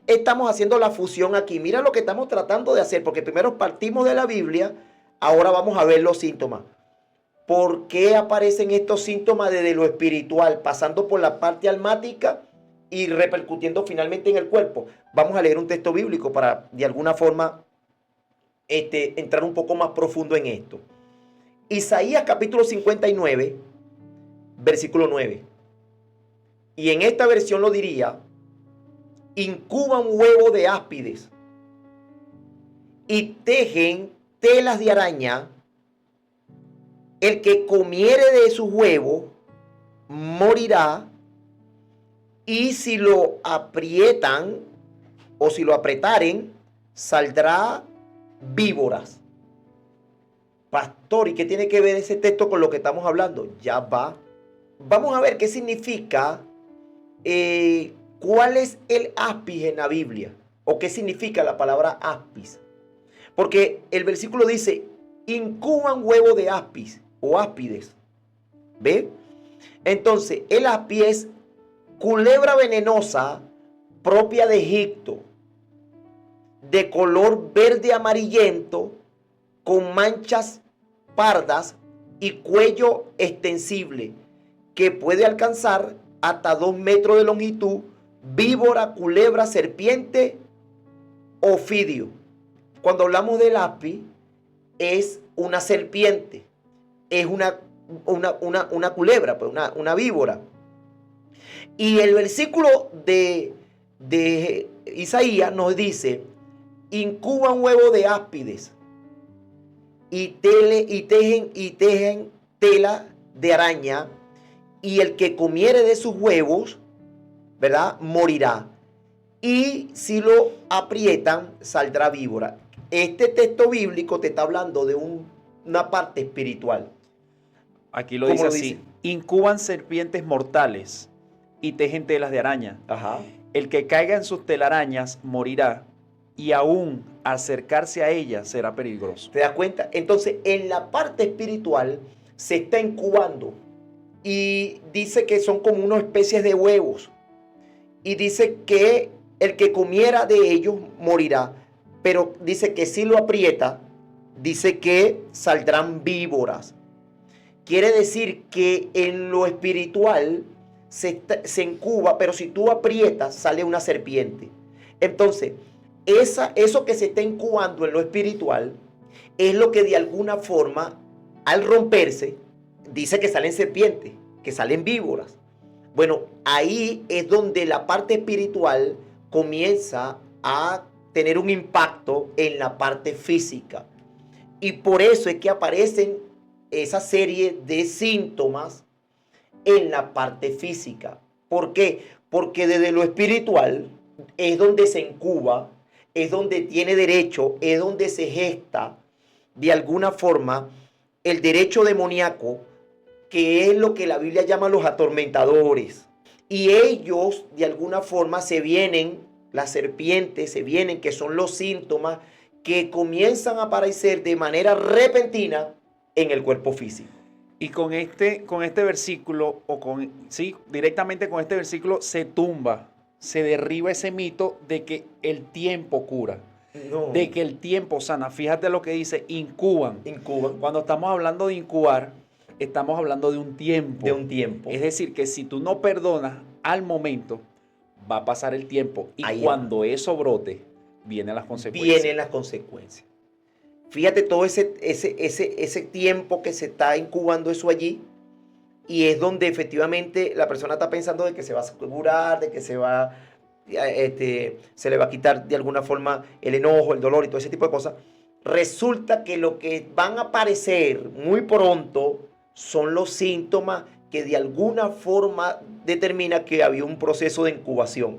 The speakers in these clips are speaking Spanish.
estamos haciendo la fusión aquí. Mira lo que estamos tratando de hacer, porque primero partimos de la Biblia, ahora vamos a ver los síntomas. ¿Por qué aparecen estos síntomas desde lo espiritual, pasando por la parte almática y repercutiendo finalmente en el cuerpo? Vamos a leer un texto bíblico para de alguna forma entrar un poco más profundo en esto. Isaías capítulo 59, versículo 9. Y en esta versión lo diría: incuban huevo de áspides y tejen telas de araña. El que comiere de sus huevos morirá, y si lo aprietan o si lo apretaren, saldrá víboras. Pastor, ¿y qué tiene que ver ese texto con lo que estamos hablando? Ya va. Vamos a ver qué significa, cuál es el áspis en la Biblia, o qué significa la palabra áspis. Porque el versículo dice: incuban huevo de áspis o áspides. ¿Ve? Entonces, el áspid es culebra venenosa propia de Egipto, de color verde amarillento, con manchas pardas y cuello extensible, que puede alcanzar hasta 2 metros de longitud, víbora, culebra, serpiente, ofidio. Cuando hablamos del áspid, es una serpiente, es una culebra, pues una víbora. Y el versículo de Isaías nos dice: incuban huevo de áspides y tejen tela de araña, y el que comiere de sus huevos, ¿verdad?, morirá. Y si lo aprietan, saldrá víbora. Este texto bíblico te está hablando de una parte espiritual. Aquí lo dice así: incuban serpientes mortales y tejen telas de araña. Ajá. El que caiga en sus telarañas morirá, y aún acercarse a ellas será peligroso. ¿Te das cuenta? Entonces, en la parte espiritual se está incubando, y dice que son como unas especies de huevos, y dice que el que comiera de ellos morirá, pero dice que si lo aprieta, dice que saldrán víboras. Quiere decir que en lo espiritual se incuba, pero si tú aprietas, sale una serpiente. Entonces, eso que se está incubando en lo espiritual es lo que de alguna forma, al romperse, dice que salen serpientes, que salen víboras. Bueno, ahí es donde la parte espiritual comienza a tener un impacto en la parte física. Y por eso es que aparecen esa serie de síntomas en la parte física. ¿Por qué? Porque desde lo espiritual es donde se incuba, es donde tiene derecho, es donde se gesta de alguna forma el derecho demoníaco, que es lo que la Biblia llama los atormentadores. Y ellos de alguna forma se vienen, las serpientes se vienen, que son los síntomas que comienzan a aparecer de manera repentina en el cuerpo físico. Y con este versículo, directamente con este versículo se tumba, se derriba ese mito de que el tiempo cura. No. De que el tiempo sana. Fíjate lo que dice: incuban. Incuban. Cuando estamos hablando de incubar, estamos hablando de un tiempo. De un tiempo. Es decir, que si tú no perdonas al momento, va a pasar el tiempo. Y ahí cuando eso brote, vienen las consecuencias. Vienen las consecuencias. Fíjate todo ese tiempo que se está incubando eso allí, y es donde efectivamente la persona está pensando de que se va a curar, de que se le va a quitar de alguna forma el enojo, el dolor y todo ese tipo de cosas. Resulta que lo que van a aparecer muy pronto son los síntomas que de alguna forma determina que había un proceso de incubación,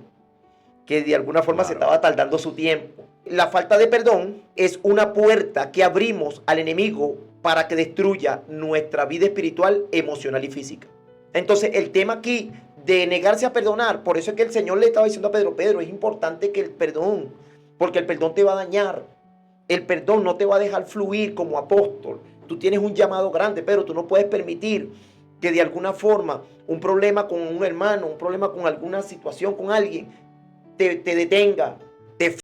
que de alguna forma se estaba tardando su tiempo. La falta de perdón es una puerta que abrimos al enemigo para que destruya nuestra vida espiritual, emocional y física. Entonces, el tema aquí de negarse a perdonar, por eso es que el Señor le estaba diciendo a Pedro: Pedro, es importante que el perdón, porque el perdón te va a dañar. El perdón no te va a dejar fluir como apóstol. Tú tienes un llamado grande, pero tú no puedes permitir que de alguna forma un problema con un hermano, un problema con alguna situación con alguien, te detenga.